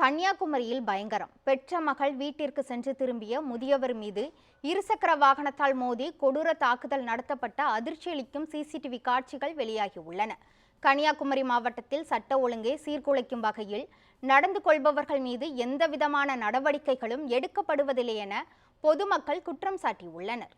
கன்னியாகுமரியில் பயங்கரம். பெற்ற மகள் வீட்டிற்கு சென்று திரும்பிய முதியவர் மீது இருசக்கர வாகனத்தால் மோதி கொடூர தாக்குதல் நடத்தப்பட்ட அதிர்ச்சியளிக்கும் சிசிடிவி காட்சிகள் வெளியாகியுள்ளன. கன்னியாகுமரி மாவட்டத்தில் சட்ட ஒழுங்கை சீர்குலைக்கும் வகையில் நடந்து கொள்பவர்கள் மீது எந்தவிதமான நடவடிக்கைகளும் எடுக்கப்படுவதில்லை என பொதுமக்கள் குற்றம் சாட்டியுள்ளனர்.